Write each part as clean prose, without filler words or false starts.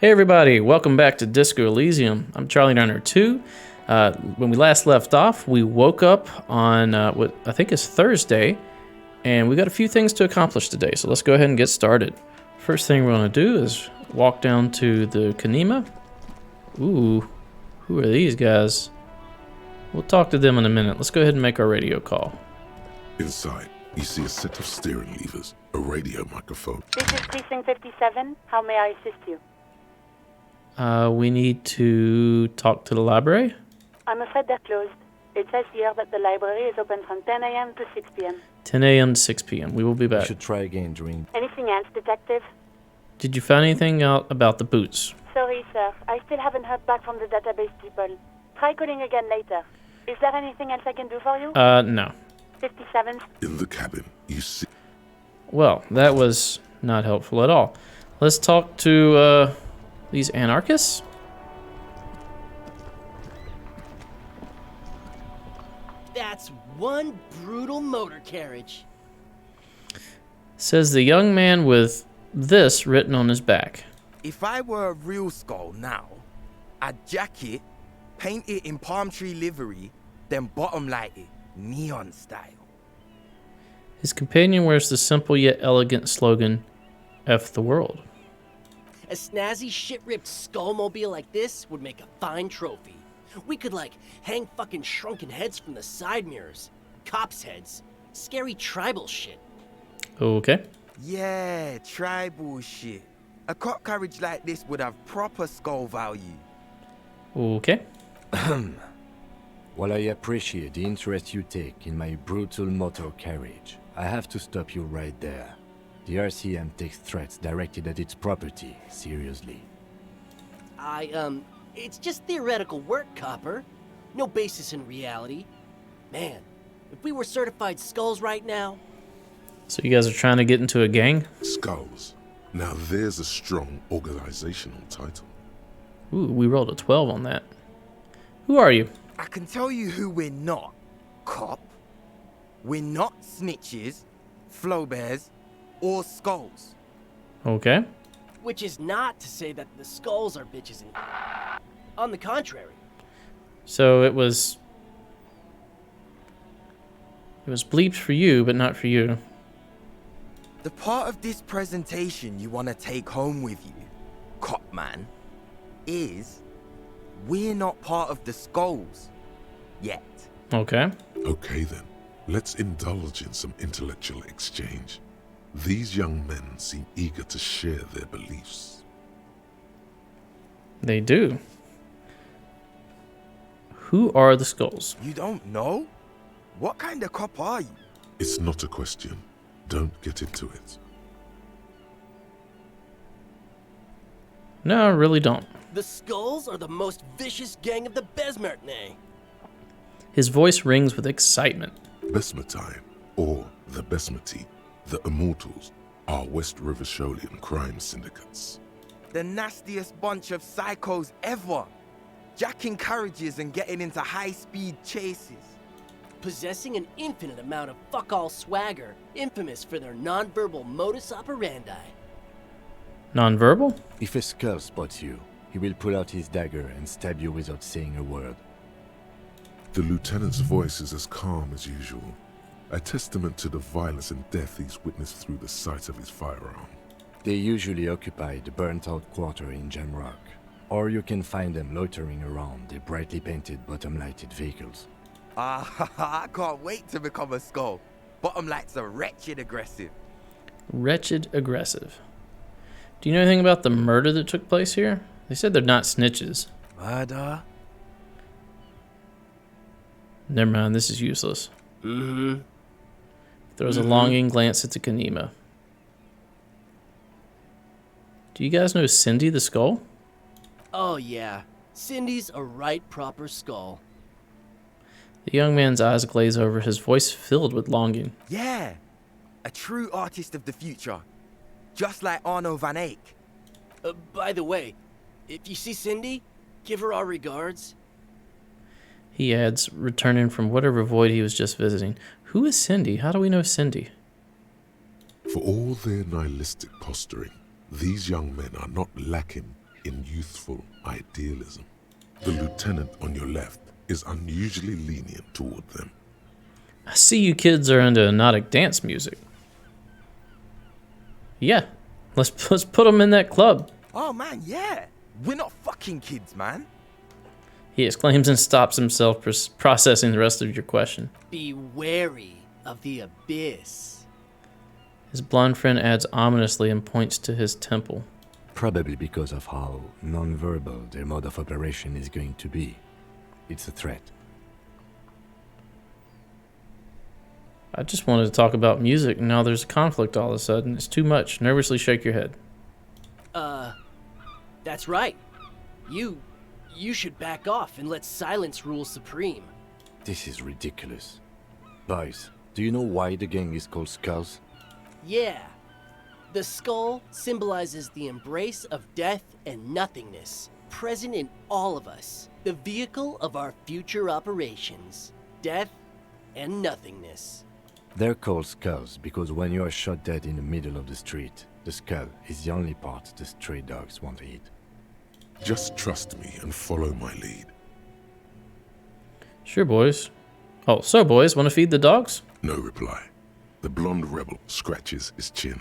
Hey everybody, welcome back to Disco Elysium. I'm Charlie Diner 2. When we last left off, we woke up on what I think is Thursday, and we got a few things to accomplish today, so let's go ahead and get started. First thing we're going to do is walk down to the Kanema. Ooh, who are these guys? We'll talk to them in a minute. Let's go ahead and make our radio call. Inside, you see a set of steering levers, a radio microphone. This is Precinct 57. How may I assist you? We need to talk to the library. I'm afraid they're closed. It says here that the library is open from 10 a.m. to 6 p.m. 10 a.m. to 6 p.m. We will be We back. should try again during... Anything else, Detective? Did you find anything out about the boots? Sorry, sir. I still haven't heard back from the database people. Try calling again later. Is there anything else I can do for you? No. 57. In the cabin, you see... Well, that was not helpful at all. Let's talk to, these anarchists? That's one brutal motor carriage. Says the young man with this written on his back. If I were a real skull now, I'd jack it, paint it in palm tree livery, then bottom light it, neon style. His companion wears the simple yet elegant slogan, F the world. A snazzy, shit-ripped skullmobile like this would make a fine trophy. We could, like, hang fucking shrunken heads from the side mirrors. Cops' heads. Scary tribal shit. Okay. Yeah, tribal shit. A cop carriage like this would have proper skull value. Okay. While I appreciate the interest you take in my brutal motor carriage, I have to stop you right there. The RCM takes threats directed at its property seriously. It's just theoretical work, Copper. No basis in reality. Man, if we were certified skulls right now... So you guys are trying to get into a gang? Skulls. Now there's a strong organizational title. Ooh, we rolled a 12 on that. Who are you? I can tell you who we're not, cop. We're not snitches, flow bears, or skulls. Okay. Which is not to say that the skulls are bitches and... On the contrary. So it was bleeped for you, but not for you. The part of this presentation you want to take home with you, cop man, is we're not part of the skulls yet. Okay. Okay then, let's indulge in some intellectual exchange. These young men seem eager to share their beliefs. They do. Who are the skulls? You don't know? What kind of cop are you? It's not a question. Don't get into it. No, I really don't. The skulls are the most vicious gang of the Besmertnay. His voice rings with excitement. Besmatine, or the Besmati, the Immortals, are West River Sholian crime syndicates. The nastiest bunch of psychos ever. Jacking carriages and getting into high-speed chases. Possessing an infinite amount of fuck-all swagger, infamous for their non-verbal modus operandi. Non-verbal? If a skull spots you, he will pull out his dagger and stab you without saying a word. The lieutenant's voice is as calm as usual, a testament to the violence and death he's witnessed through the sight of his firearm. They usually occupy the burnt-out quarter in Jamrock, or you can find them loitering around their brightly painted bottom-lighted vehicles. I can't wait to become a skull. Bottom lights are wretched aggressive. Wretched aggressive. Do you know anything about the murder that took place here? They said they're not snitches. Murder? Never mind, this is useless. Mm-hmm. Throws a longing glance at the Kanema. Do you guys know Cindy the Skull? Oh yeah, Cindy's a right proper skull. The young man's eyes glaze over, his voice filled with longing. Yeah. A true artist of the future. Just like Arno van Eyck. By the way, if you see Cindy, give her our regards. He adds, returning from whatever void he was just visiting. Who is Cindy? How do we know Cindy? For all their nihilistic posturing, these young men are not lacking in youthful idealism. The lieutenant on your left is unusually lenient toward them. I see you kids are into hypnotic dance music. Yeah, let's put them in that club. Oh man, yeah. We're not fucking kids, man. He exclaims and stops himself, processing the rest of your question. Be wary of the abyss. His blonde friend adds ominously and points to his temple. Probably because of how non-verbal their mode of operation is going to be. It's a threat. I just wanted to talk about music, and now there's a conflict all of a sudden. It's too much. Nervously shake your head. That's right. You should back off and let silence rule supreme. This is ridiculous. Boys, do you know why the gang is called Skulls? Yeah. The skull symbolizes the embrace of death and nothingness, present in all of us. The vehicle of our future operations. Death and nothingness. They're called Skulls because when you are shot dead in the middle of the street, the skull is the only part the stray dogs want to eat. Just trust me and follow my lead. Sure, boys. Oh, so boys, want to feed the dogs? No reply. The blonde rebel scratches his chin,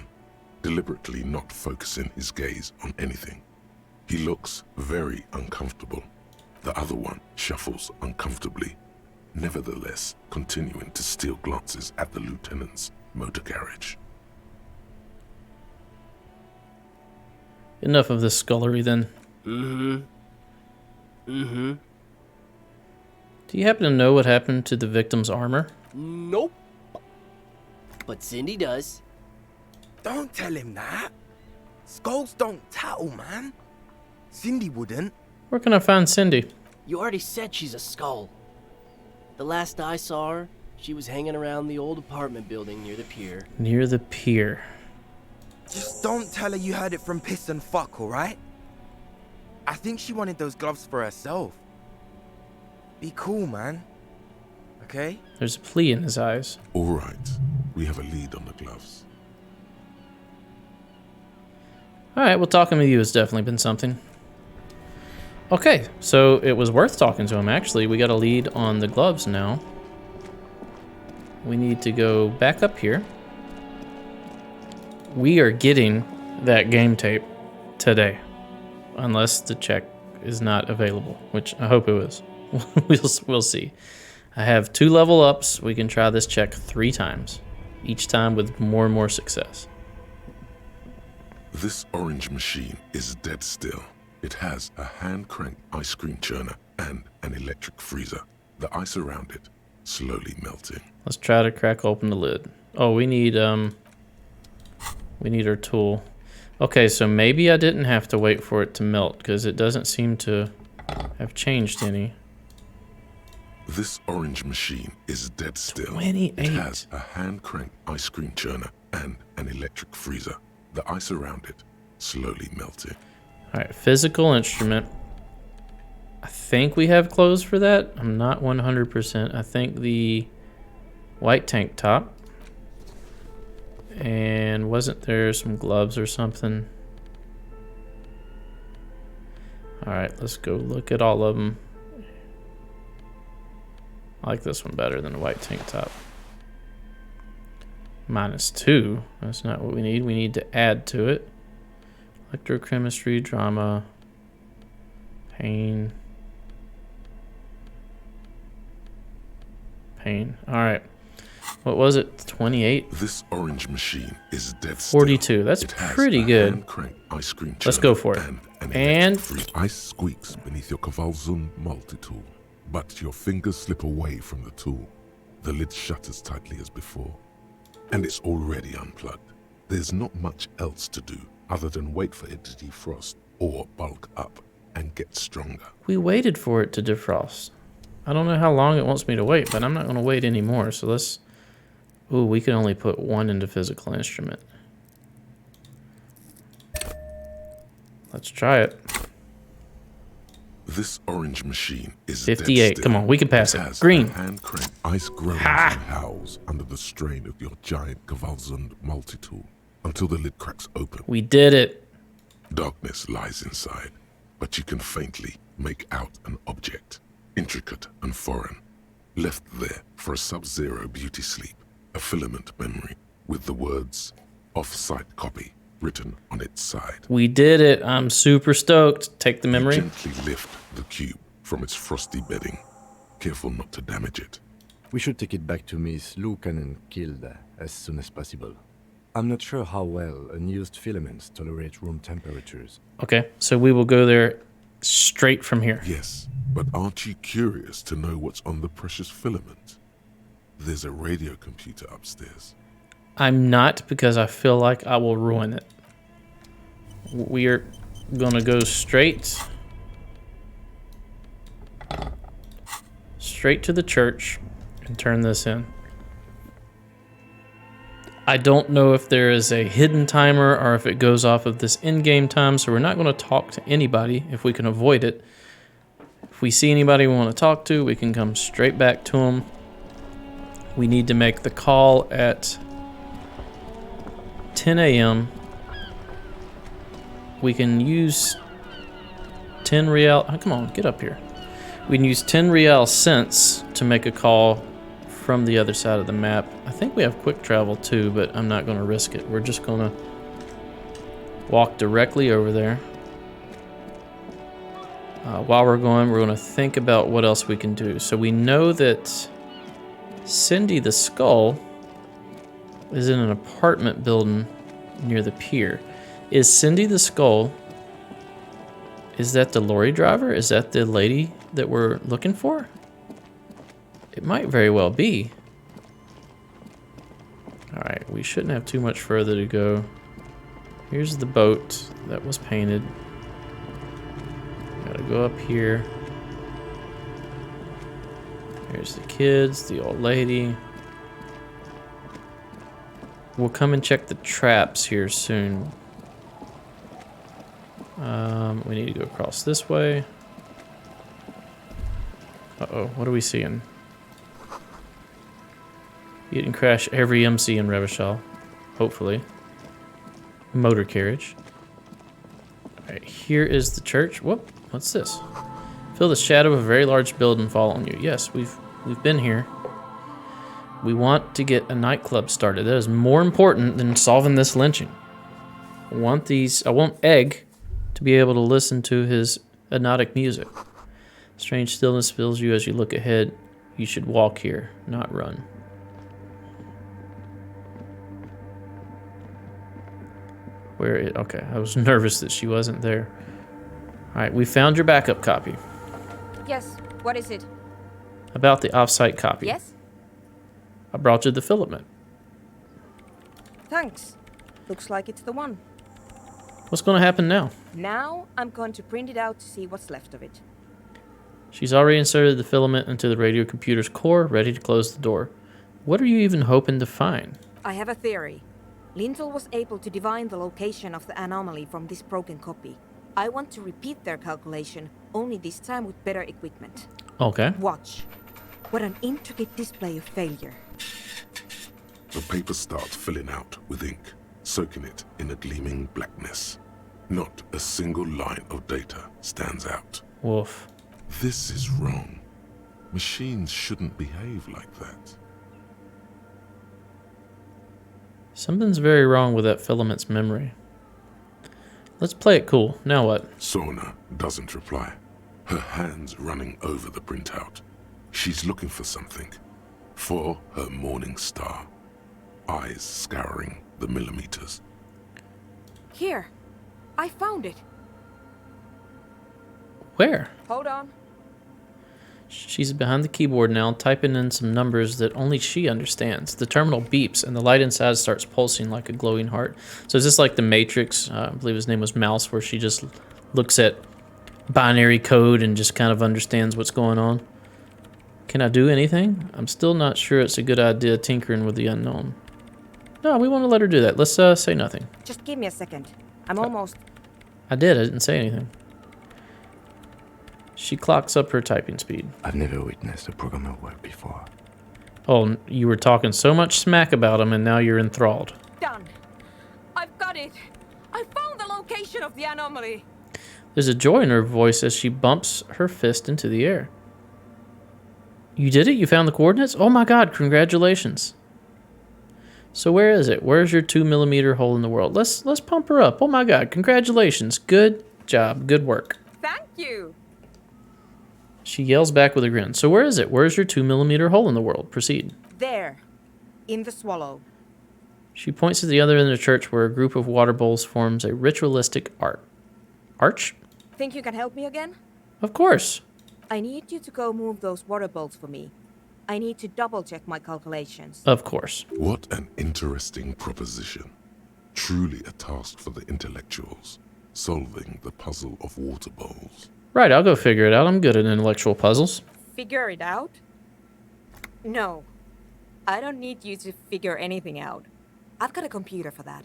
deliberately not focusing his gaze on anything. He looks very uncomfortable. The other one shuffles uncomfortably, nevertheless continuing to steal glances at the lieutenant's motor carriage. Enough of this scullery, then. Mm-hmm. Do you happen to know what happened to the victim's armor? Nope. But Cindy does. Don't tell him that. Skulls don't tattle, man. Cindy wouldn't. Where can I find Cindy? You already said she's a skull. The last I saw her, she was hanging around the old apartment building near the pier. Near the pier. Just don't tell her you heard it from Piss and Fuck, alright? I think she wanted those gloves for herself. Be cool, man. Okay? There's a plea in his eyes. All right, we have a lead on the gloves. All right, well, talking with you has definitely been something. Okay, so it was worth talking to him, actually. We got a lead on the gloves now. We need to go back up here. We are getting that game tape today, unless the check is not available, which I hope it is. We'll see. I have 2 level ups. We can try this check 3 times, each time with more and more success. This orange machine is dead still. It has a hand-cranked ice cream churner and an electric freezer. The ice around it slowly melting. Let's try to crack open the lid. Oh, we need our tool. Okay, so maybe I didn't have to wait for it to melt because it doesn't seem to have changed any. This orange machine is dead still. 28. It has a hand-cranked ice cream churner and an electric freezer. The ice around it slowly melting. All right, physical instrument. I think we have clothes for that. I'm not 100%. I think the white tank top. And wasn't there some gloves or something? All right, let's go look at all of them. I like this one better than the white tank top. -2. That's not what we need. We need to add to it. Electrochemistry, drama, pain. All right. What was it? 28? This orange machine is dead still. 42. That's It has pretty a good. hand-cranked ice cream Let's churner go for it. And And- ice squeaks beneath your Kavalzun multi-tool, but your fingers slip away from the tool. The lid shutters tightly as before, and it's already unplugged. There's not much else to do other than wait for it to defrost or bulk up and get stronger. We waited for it to defrost. I don't know how long it wants me to wait, but I'm not going to wait anymore. So let's... Ooh, we can only put 1 into physical instrument. Let's try it. This orange machine is 58. dead still. Come on, we can pass it. Has Green. a hand-cranked ice groans and howls under the strain of your giant Kavalzund multi-tool until the lid cracks open. We did it. Darkness lies inside. but you can faintly make out an object, intricate and foreign, left there for a sub-zero beauty sleep, a filament memory with the words off-site copy written on its side. We did it. I'm super stoked. Take the memory. You gently lift the cube from its frosty bedding, careful not to damage it. We should take it back to Miss Lukanen Kilda as soon as possible. I'm not sure how well unused filaments tolerate room temperatures. Okay, so we will go there straight from here. Yes, but aren't you curious to know what's on the precious filament? There's a radio computer upstairs. I'm not, because I feel like I will ruin it. We are gonna go straight to the church and turn this in. I don't know if there is a hidden timer or if it goes off of this in-game time, so we're not going to talk to anybody if we can avoid it. If we see anybody we want to talk to, we can come straight back to them. We need to make the call at 10 a.m. We can use 10 real... Oh, come on, get up here. We can use 10 real cents to make a call from the other side of the map. I think we have quick travel too, but I'm not going to risk it. We're just going to walk directly over there. While we're going to think about what else we can do. So we know that Cindy the Skull is in an apartment building near the pier. Is Cindy the Skull, is that the lorry driver? Is that the lady that we're looking for? It might very well be. Alright, we shouldn't have too much further to go. Here's the boat that was painted. Gotta go up here. Here's the kids, the old lady. We'll come and check the traps here soon. We need to go across this way. Uh-oh, what are we seeing? You didn't crash every MC in Revachol, hopefully. Motor carriage. Alright, here is the church. Whoop, what's this? Feel the shadow of a very large building fall on you. Yes, we've been here. We want to get a nightclub started. That is more important than solving this lynching. I want Egg to be able to listen to his hypnotic music. Strange stillness fills you as you look ahead. You should walk here, not run. Okay, I was nervous that she wasn't there. Alright, we found your backup copy. Yes, what is it? About the off-site copy. Yes? I brought you the filament. Thanks. Looks like it's the one. What's going to happen now? Now I'm going to print it out to see what's left of it. She's already inserted the filament into the radio computer's core, ready to close the door. What are you even hoping to find? I have a theory. Lintel was able to divine the location of the anomaly from this broken copy. I want to repeat their calculation, only this time with better equipment. Okay. Watch. What an intricate display of failure. The paper starts filling out with ink, soaking it in a gleaming blackness. Not a single line of data stands out. Wolf. This is wrong. Machines shouldn't behave like that. Something's very wrong with that filament's memory. Let's play it cool. Now what? Sorna doesn't reply, her hands running over the printout. She's looking for something. For her morning star. Eyes scouring the millimeters. Here. I found it. Where? Hold on. She's behind the keyboard now, typing in some numbers that only she understands. The terminal beeps, and the light inside starts pulsing like a glowing heart. So is this like the Matrix? I believe his name was Mouse, where she just looks at binary code and just kind of understands what's going on. Can I do anything? I'm still not sure it's a good idea tinkering with the unknown. No, we want to let her do that. Let's say nothing. Just give me a second. I'm almost... I didn't say anything. She clocks up her typing speed. I've never witnessed a programmer work before. Oh, you were talking so much smack about him and now you're enthralled. Done. I've got it. I found the location of the anomaly. There's a joy in her voice as she bumps her fist into the air. You did it? You found the coordinates? Oh my god, congratulations. So where is it? Where's your 2mm hole in the world? Let's pump her up. Oh my god, congratulations. Good job. Good work. Thank you! She yells back with a grin. So where is it? Where's your 2mm hole in the world? Proceed. There. In the swallow. She points to the other end of the church where a group of water bowls forms a ritualistic arch. Think you can help me again? Of course. I need you to go move those water bowls for me. I need to double check my calculations. Of course. What an interesting proposition. Truly a task for the intellectuals, solving the puzzle of water bowls. Right, I'll go figure it out. I'm good at intellectual puzzles. Figure it out? No. I don't need you to figure anything out. I've got a computer for that.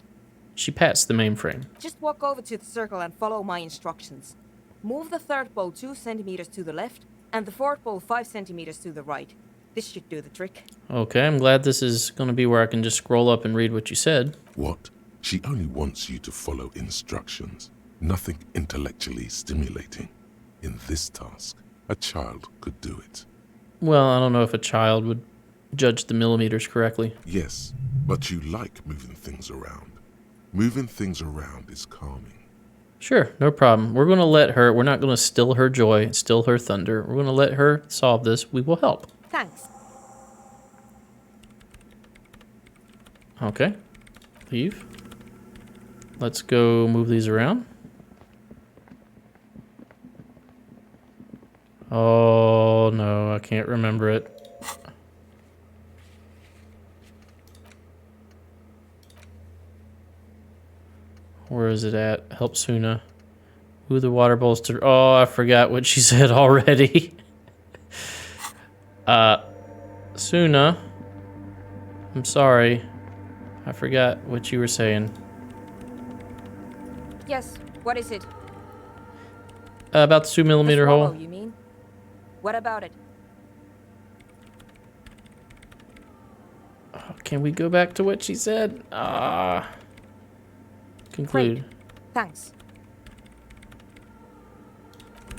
She pats the mainframe. Just walk over to the circle and follow my instructions. Move the third bowl 2 centimeters to the left and the fourth bowl 5 centimeters to the right. This should do the trick. Okay, I'm glad this is going to be where I can just scroll up and read what you said. What? She only wants you to follow instructions. Nothing intellectually stimulating. In this task, a child could do it. Well, I don't know if a child would judge the millimeters correctly. Yes, but you like moving things around. Moving things around is calming. Sure, no problem. We're going to let her, we're not going to still her joy, still her thunder. We're going to let her solve this. We will help. Thanks. Okay. Leave. Let's go move these around. Oh, no, I can't remember it. Where is it at? Help Suna. Who the water bowls to... Oh, I forgot what she said already. Suna. I'm sorry. I forgot what you were saying. Yes, what is it? About the 2mm Swallow, hole. you mean? What about it? Oh, can we go back to what she said? Conclude. Great. Thanks.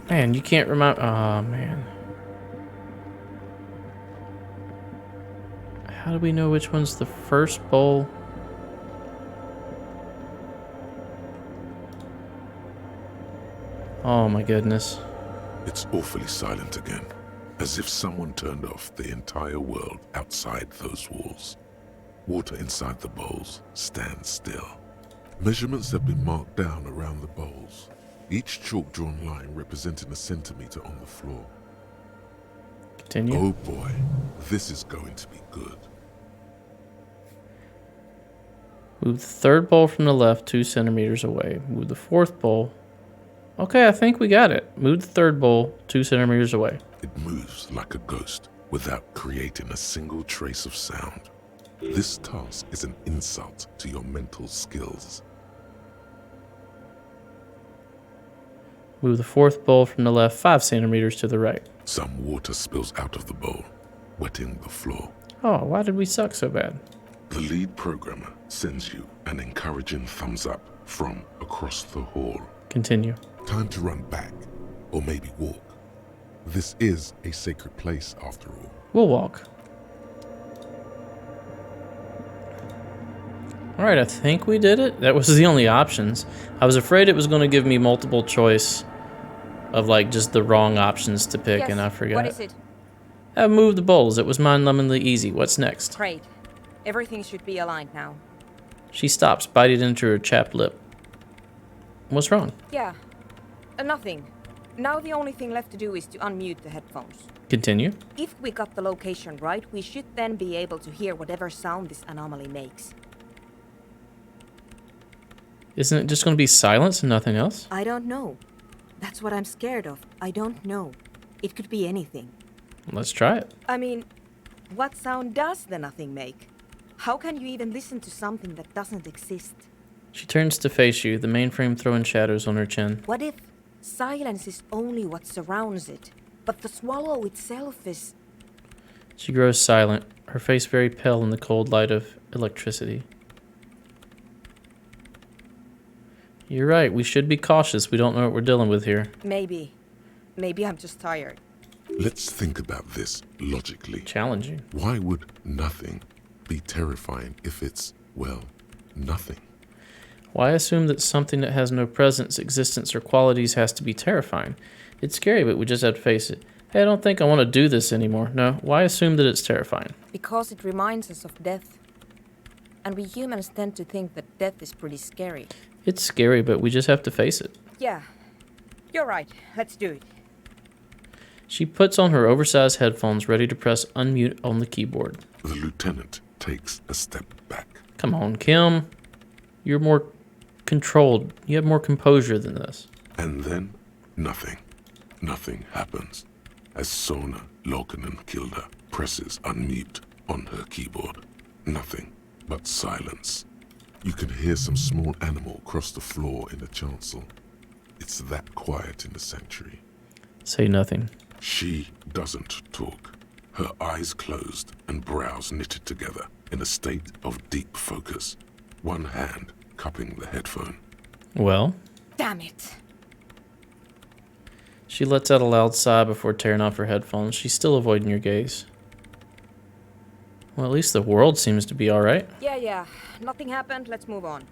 Man, you can't remind... Oh, man. How do we know which one's the first bowl? Oh, my goodness. It's awfully silent again, as if someone turned off the entire world outside those walls. Water inside the bowls stands still. Measurements have been marked down around the bowls, each chalk-drawn line representing a centimeter on the floor. Continue. Oh boy, this is going to be good. Move the third bowl from the left 2 centimeters away. Move the fourth bowl. Okay, I think we got it. Move the third bowl 2 centimeters away. It moves like a ghost without creating a single trace of sound. This task is an insult to your mental skills. Move the fourth bowl from the left 5 centimeters to the right. Some water spills out of the bowl, wetting the floor. Oh, why did we suck so bad? The lead programmer sends you an encouraging thumbs up from across the hall. Continue. Time to run back, or maybe walk. This is a sacred place after all. We'll walk. Alright, I think we did it. That was the only options. I was afraid it was going to give me multiple choice of like just the wrong options to pick, Yes, and I forgot. what is it? I've moved the bowls. It was mind-numbingly easy. What's next? Great. Everything should be aligned now. She stops, biting into her chapped lip. What's wrong? Yeah. Nothing. Now the only thing left to do is to unmute the headphones. Continue. If we got the location right, we should then be able to hear whatever sound this anomaly makes. Isn't it just going to be silence and nothing else? I don't know. That's what I'm scared of. I don't know. It could be anything. Let's try it. I mean, what sound does the nothing make? How can you even listen to something that doesn't exist? She turns to face you, the mainframe throwing shadows on her chin. What if silence is only what surrounds it, but the swallow itself is... She grows silent, her face very pale in the cold light of electricity. You're right. We should be cautious. We don't know what we're dealing with here. Maybe. Maybe I'm just tired. Let's think about this logically. Challenging. Why would nothing be terrifying if it's, well, nothing? Why assume that something that has no presence, existence, or qualities has to be terrifying? It's scary, but we just have to face it. Hey, I don't think I want to do this anymore. No, why assume that it's terrifying? Because it reminds us of death. And we humans tend to think that death is pretty scary. It's scary, but we just have to face it. Yeah. You're right. Let's do it. She puts on her oversized headphones, ready to press unmute on the keyboard. The lieutenant takes a step back. Come on, Kim. You're more controlled. You have more composure than this. And then, nothing. Nothing happens. As Sona Lokanen Kilda presses unmute on her keyboard. Nothing but silence. You can hear some small animal cross the floor in the chancel. It's that quiet in the sanctuary. Say nothing. She doesn't talk. Her eyes closed and brows knitted together in a state of deep focus. One hand cupping the headphone. Well? Damn it. She lets out a loud sigh before tearing off her headphones. She's still avoiding your gaze. Well, at least the world seems to be alright. Yeah. Nothing happened. Let's move on.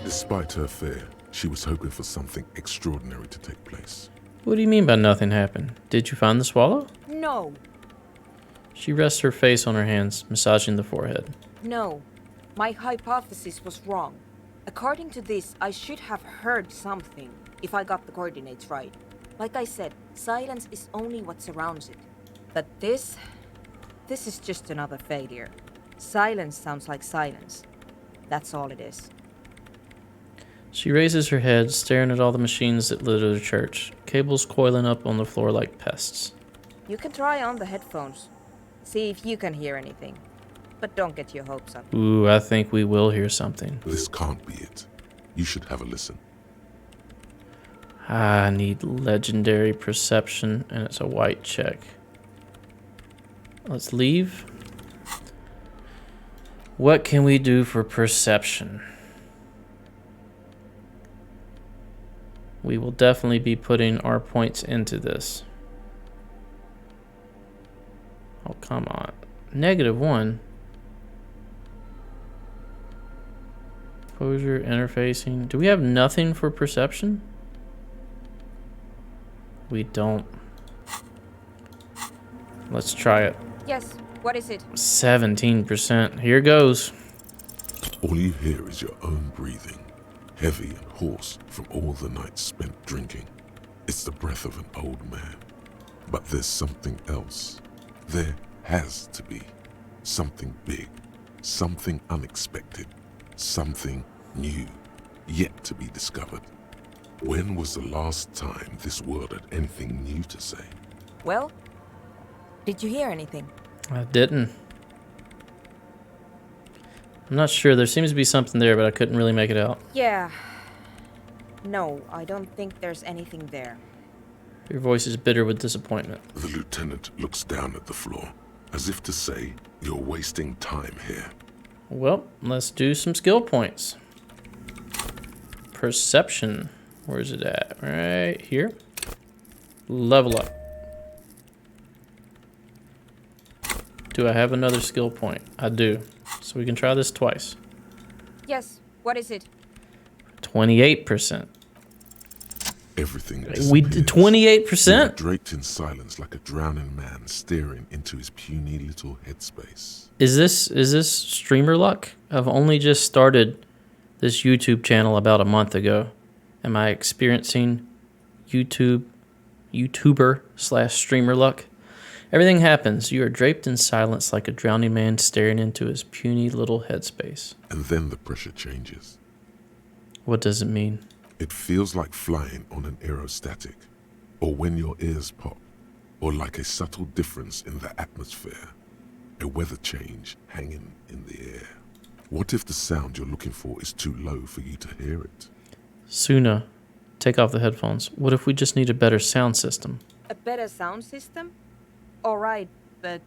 Despite her fear, she was hoping for something extraordinary to take place. What do you mean by nothing happened? Did you find the swallow? No. She rests her face on her hands, massaging the forehead. No. My hypothesis was wrong. According to this, I should have heard something if I got the coordinates right. Like I said, silence is only what surrounds it. But this is just another failure. Silence sounds like silence. That's all it is. She raises her head, staring at all the machines that litter the church, cables coiling up on the floor like pests. You can try on the headphones. See if you can hear anything. But don't get your hopes up. Ooh, I think we will hear something. This can't be it. You should have a listen. I need legendary perception, and it's a white check. Let's leave. What can we do for perception? We will definitely be putting our points into this. Oh, come on. -1. Exposure, interfacing. Do we have nothing for perception? We don't. Let's try it. Yes, what is it? 17%. Here goes. All you hear is your own breathing, heavy and hoarse from all the nights spent drinking. It's the breath of an old man. But there's something else. There has to be. Something big, something unexpected, something new, yet to be discovered. When was the last time this world had anything new to say? Well, did you hear anything? I didn't. I'm not sure. There seems to be something there, but I couldn't really make it out. Yeah. No, I don't think there's anything there. Your voice is bitter with disappointment. The lieutenant looks down at the floor, as if to say, you're wasting time here. Well, let's do some skill points. Perception. Where's it at? Right here. Level up. Do I have another skill point? I do. So we can try this twice. Yes, what is it? 28%. Everything We did 28%? You are draped in silence like a drowning man staring into his puny little headspace. Is this streamer luck? I've only just started this YouTube channel about a month ago. Am I experiencing YouTuber/streamer luck? Everything happens. You are draped in silence like a drowning man staring into his puny little headspace. And then the pressure changes. What does it mean? It feels like flying on an aerostatic, or when your ears pop, or like a subtle difference in the atmosphere, a weather change hanging in the air. What if the sound you're looking for is too low for you to hear it? Suna, take off the headphones. What if we just need a better sound system? A better sound system? Alright, but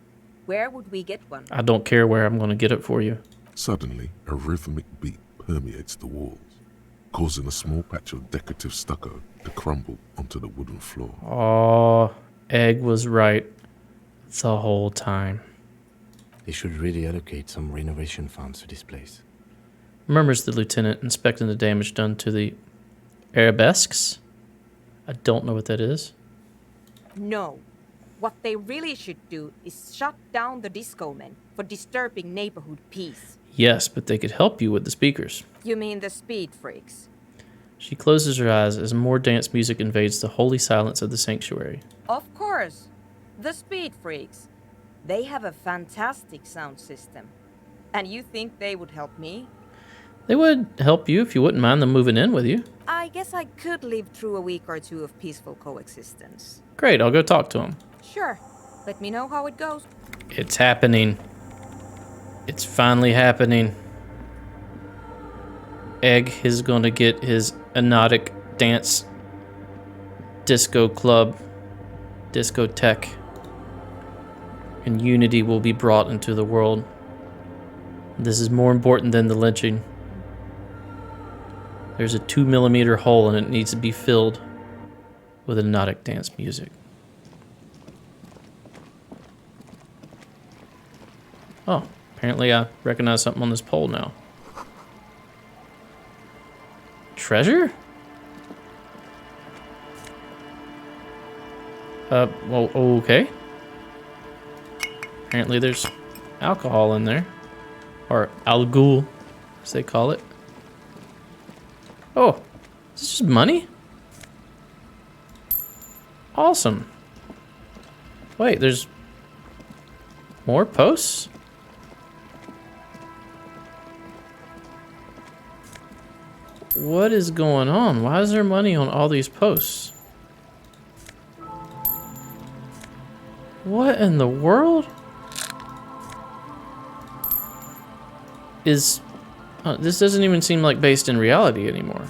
where would we get one? I don't care where. I'm going to get it for you. Suddenly, a rhythmic beat permeates the walls. causing a small patch of decorative stucco to crumble onto the wooden floor. Oh, Egg was right the whole time. They should really allocate some renovation funds to this place. Murmurs the lieutenant, inspecting the damage done to the arabesques. I don't know what that is. No. What they really should do is shut down the disco men for disturbing neighborhood peace. Yes, but they could help you with the speakers. You mean the speed freaks? She closes her eyes as more dance music invades the holy silence of the sanctuary. Of course. The speed freaks. They have a fantastic sound system. And you think they would help me? They would help you if you wouldn't mind them moving in with you. I guess I could live through a week or two of peaceful coexistence. Great, I'll go talk to them. Sure. Let me know how it goes. It's happening. It's finally happening. Egg is going to get his Anotic Dance Disco Club, Discotheque, and unity will be brought into the world. This is more important than the lynching. There's a 2mm hole and it needs to be filled with Anotic dance music. Oh, apparently I recognize something on this pole now. Treasure? Well, okay. Apparently there's alcohol in there. Or alcohol, as they call it. Oh, is this just money? Awesome. Wait, there's more posts? What is going on? Why is there money on all these posts? What in the world? This doesn't even seem like based in reality anymore.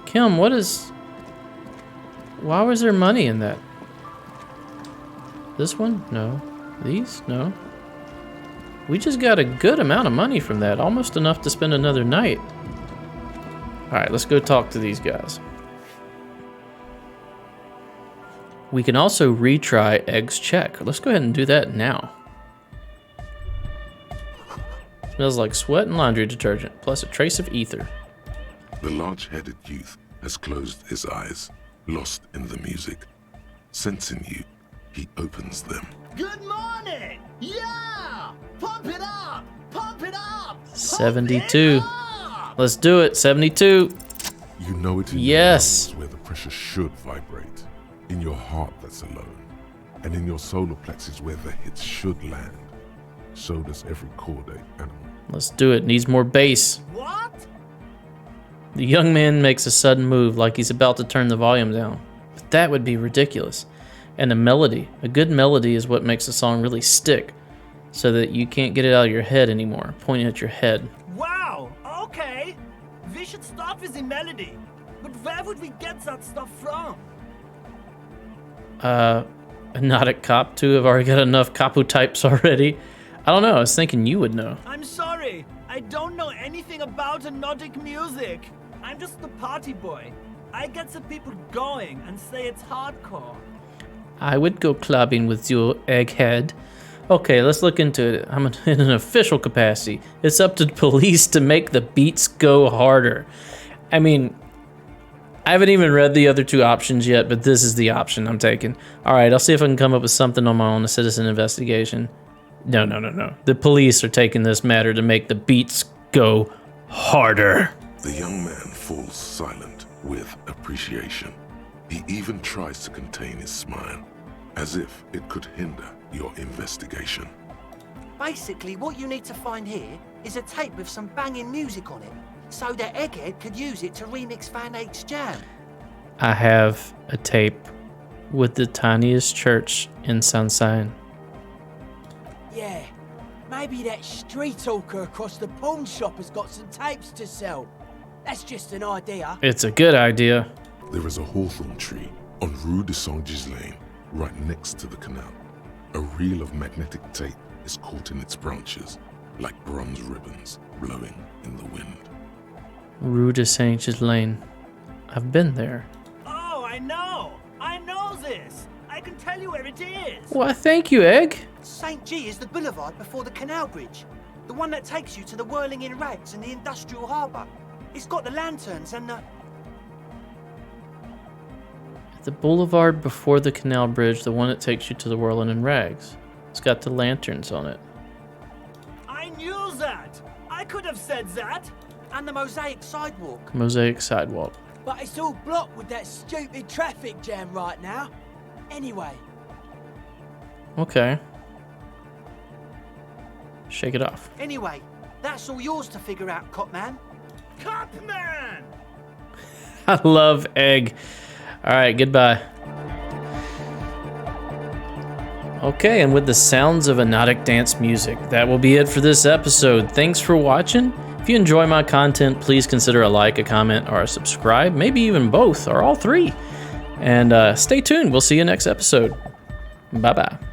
Kim, why was there money in that? This one? No. These? No. We just got a good amount of money from that, almost enough to spend another night. Alright, let's go talk to these guys. We can also retry Egg's Check. Let's go ahead and do that now. Smells like sweat and laundry detergent, plus a trace of ether. The large-headed youth has closed his eyes, lost in the music. Sensing you, he opens them. Good morning! Yeah! Pump it up! Pump it up! 72. Let's do it, 72. You know it in Yes. your lungs where the pressure should vibrate. In your heart that's alone. And in your solar plexus where the hits should land. So does every Corday animal. Let's do it. Needs more bass. What? The young man makes a sudden move like he's about to turn the volume down. But that would be ridiculous. And a melody. A good melody is what makes a song really stick. So that you can't get it out of your head anymore. Pointing at your head. Wow, okay. We should start with the melody. But where would we get that stuff from? Not at Cop 2. I've already got enough Capu types already. I don't know. I was thinking you would know. I'm sorry. I don't know anything about Nordic music. I'm just the party boy. I get the people going and say it's hardcore. I would go clubbing with you, Egghead. Okay, let's look into it. I'm in an official capacity. It's up to the police to make the beats go harder. I mean, I haven't even read the other two options yet, but this is the option I'm taking. All right, I'll see if I can come up with something on my own, a citizen investigation. No. The police are taking this matter to make the beats go harder. The young man falls silent with appreciation. He even tries to contain his smile, as if it could hinder your investigation. Basically, what you need to find here is a tape with some banging music on it, so that Egghead could use it to remix Van Eyck's jam. I have a tape with the tiniest church in Sunshine. Yeah, maybe that street hawker across the pawn shop has got some tapes to sell. That's just an idea. It's a good idea. There is a hawthorn tree on Rue de Saint-Ghislain, right next to the canal. A reel of magnetic tape is caught in its branches, like bronze ribbons. blowing in the wind. Rue de Saint-Ghislain. I've been there. Oh, I know! I know this! I can tell you where it is! Why, thank you, Egg. St. G is the boulevard before the canal bridge. The one that takes you to the whirling in rags and the industrial harbour. It's got the lanterns and the... The boulevard before the canal bridge, the one that takes you to the Whirling in Rags. It's got the lanterns on it. I knew that! I could have said that! and the mosaic sidewalk. Mosaic sidewalk. But it's all blocked with that stupid traffic jam right now. Anyway. Okay. Shake it off. Anyway, that's all yours to figure out, Copman. Copman! I love Egg. All right, goodbye. Okay, and with the sounds of hypnotic dance music, that will be it for this episode. Thanks for watching. If you enjoy my content, please consider a like, a comment, or a subscribe. Maybe even both, or all three. And stay tuned. We'll see you next episode. Bye-bye.